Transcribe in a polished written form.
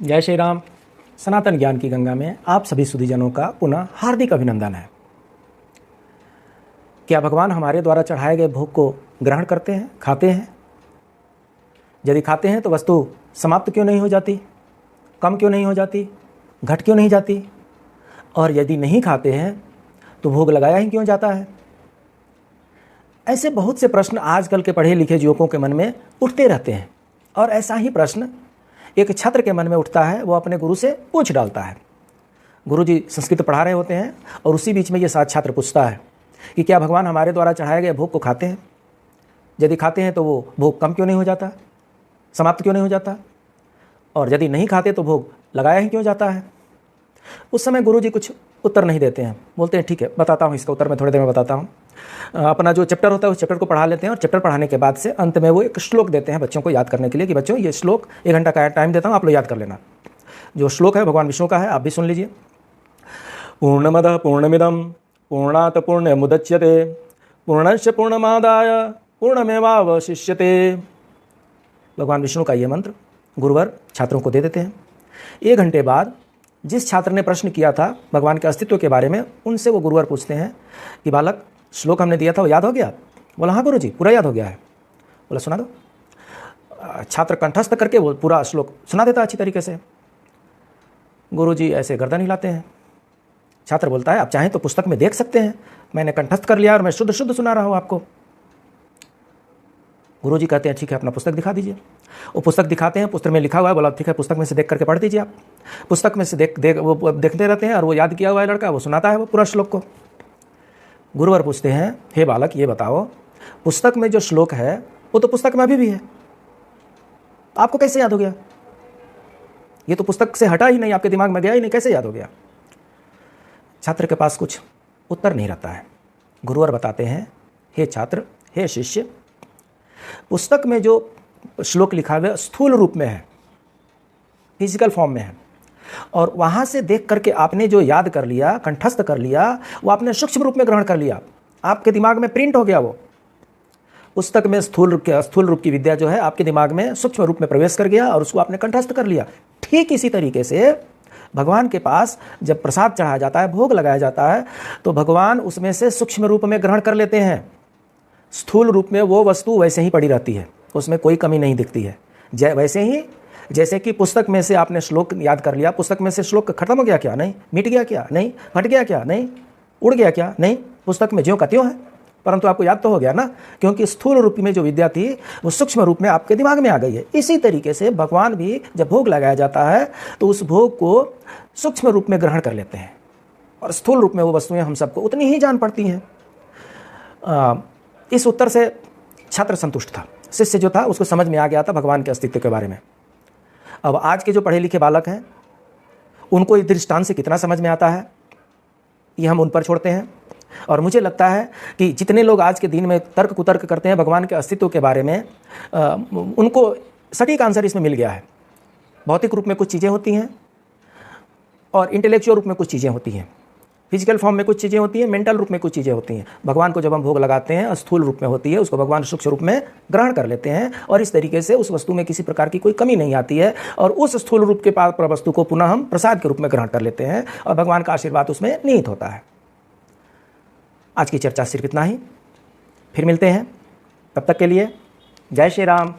जय श्री राम। सनातन ज्ञान की गंगा में आप सभी सुधीजनों का पुनः हार्दिक अभिनंदन है। क्या भगवान हमारे द्वारा चढ़ाए गए भोग को ग्रहण करते हैं, खाते हैं? यदि खाते हैं तो वस्तु समाप्त क्यों नहीं हो जाती, कम क्यों नहीं हो जाती, घट क्यों नहीं जाती? और यदि नहीं खाते हैं तो भोग लगाया ही क्यों जाता है? ऐसे बहुत से प्रश्न आजकल के पढ़े लिखे युवकों के मन में उठते रहते हैं। और ऐसा ही प्रश्न एक छात्र के मन में उठता है, वो अपने गुरु से पूछ डालता है। गुरु जी संस्कृत पढ़ा रहे होते हैं और उसी बीच में ये साथ छात्र पूछता है कि क्या भगवान हमारे द्वारा चढ़ाए गए भोग को खाते हैं? यदि खाते हैं तो वो भोग कम क्यों नहीं हो जाता, समाप्त क्यों नहीं हो जाता? और यदि नहीं खाते तो भोग लगाया ही क्यों जाता है? उस समय गुरु जी कुछ उत्तर नहीं देते हैं। बोलते हैं ठीक है, बताता हूँ, इसका उत्तर मैं थोड़ी देर में बताता हूँ। अपना जो चैप्टर होता है उस चैप्टर को पढ़ा लेते हैं और चैप्टर पढ़ाने के बाद से अंत में वो एक श्लोक देते हैं बच्चों को याद करने के लिए कि बच्चों ये श्लोक 1 घंटा का टाइम देता हूँ, आप लोग याद कर लेना। जो श्लोक है भगवान विष्णु का है, आप भी सुन लीजिए। पूर्णमदः पूर्णमिदं पूर्णात् पूर्णमुदच्यते पूर्णस्य पूर्णमादाय पूर्णमेवावशिष्यते। भगवान विष्णु का ये मंत्र गुरुवर छात्रों को दे देते हैं। 1 घंटे बाद जिस छात्र ने प्रश्न किया था भगवान के अस्तित्व के बारे में, उनसे वो गुरुवर पूछते हैं कि बालक, श्लोक हमने दिया था वो याद हो गया? बोला हाँ गुरु जी, पूरा याद हो गया है। बोला सुना दो। छात्र कंठस्थ करके वो पूरा श्लोक सुना देता अच्छी तरीके से। गुरु जी ऐसे गर्दन हिलाते हैं। छात्र बोलता है आप चाहें तो पुस्तक में देख सकते हैं, मैंने कंठस्थ कर लिया और मैं शुद्ध शुद्ध सुना रहा हूँ आपको। गुरु जी कहते हैं ठीक है, अपना पुस्तक दिखा दीजिए। वो पुस्तक दिखाते हैं, पुस्तक में लिखा हुआ है। बोला ठीक है, पुस्तक में से देख करके पढ़ दीजिए आप। पुस्तक में से वो देखते रहते हैं और वो याद किया हुआ है लड़का, वो सुनाता है वो पूरा श्लोक को। गुरुवर पूछते हैं हे बालक ये बताओ, पुस्तक में जो श्लोक है वो तो पुस्तक में अभी भी है, आपको कैसे याद हो गया? ये तो पुस्तक से हटा ही नहीं, आपके दिमाग में गया ही नहीं, कैसे याद हो गया? छात्र के पास कुछ उत्तर नहीं रहता है। गुरुवर बताते हैं हे छात्र, हे शिष्य, पुस्तक में जो श्लोक लिखा हुआ है स्थूल रूप में है, फिजिकल फॉर्म में है, और वहाँ से देख करके आपने जो याद कर लिया, कंठस्थ कर लिया, वो आपने सूक्ष्म रूप में ग्रहण कर लिया, आपके दिमाग में प्रिंट हो गया। वो पुस्तक में स्थूल रूप की विद्या जो है आपके दिमाग में सूक्ष्म रूप में प्रवेश कर गया और उसको आपने कंठस्थ कर लिया। ठीक इसी तरीके से भगवान के पास जब प्रसाद चढ़ाया जाता है, भोग लगाया जाता है, तो भगवान उसमें से सूक्ष्म रूप में ग्रहण कर लेते हैं। स्थूल रूप में वो वस्तु वैसे ही पड़ी रहती है, उसमें कोई कमी नहीं दिखती है। वैसे ही जैसे कि पुस्तक में से आपने श्लोक याद कर लिया, पुस्तक में से श्लोक खत्म हो गया क्या? नहीं। मिट गया क्या? नहीं। फट गया क्या? नहीं। उड़ गया क्या? नहीं। पुस्तक में ज्यों का त्यों है, परंतु आपको याद तो हो गया ना, क्योंकि स्थूल रूप में जो विद्या थी वो सूक्ष्म रूप में आपके दिमाग में आ गई है। इसी तरीके से भगवान भी जब भोग लगाया जाता है तो उस भोग को सूक्ष्म रूप में ग्रहण कर लेते हैं और स्थूल रूप में वो वस्तुएं हम सबको उतनी ही जान पड़ती हैं। इस उत्तर से छात्र संतुष्ट था। शिष्य जो था उसको समझ में आ गया था भगवान के अस्तित्व के बारे में। अब आज के जो पढ़े लिखे बालक हैं उनको इस दृष्टांत से कितना समझ में आता है ये हम उन पर छोड़ते हैं। और मुझे लगता है कि जितने लोग आज के दिन में तर्क कुतर्क करते हैं भगवान के अस्तित्व के बारे में, उनको सटीक आंसर इसमें मिल गया है। भौतिक रूप में कुछ चीज़ें होती हैं और इंटेलेक्चुअल रूप में कुछ चीज़ें होती हैं, फिजिकल फॉर्म में कुछ चीज़ें होती हैं, मेंटल रूप में कुछ चीज़ें होती हैं। भगवान को जब हम भोग लगाते हैं स्थूल रूप में होती है, उसको भगवान सूक्ष्म रूप में ग्रहण कर लेते हैं और इस तरीके से उस वस्तु में किसी प्रकार की कोई कमी नहीं आती है और उस स्थूल रूप के पास वस्तु को पुनः हम प्रसाद के रूप में ग्रहण कर लेते हैं और भगवान का आशीर्वाद उसमें निहित होता है। आज की चर्चा सिर्फ इतना ही, फिर मिलते हैं, तब तक के लिए जय श्री राम।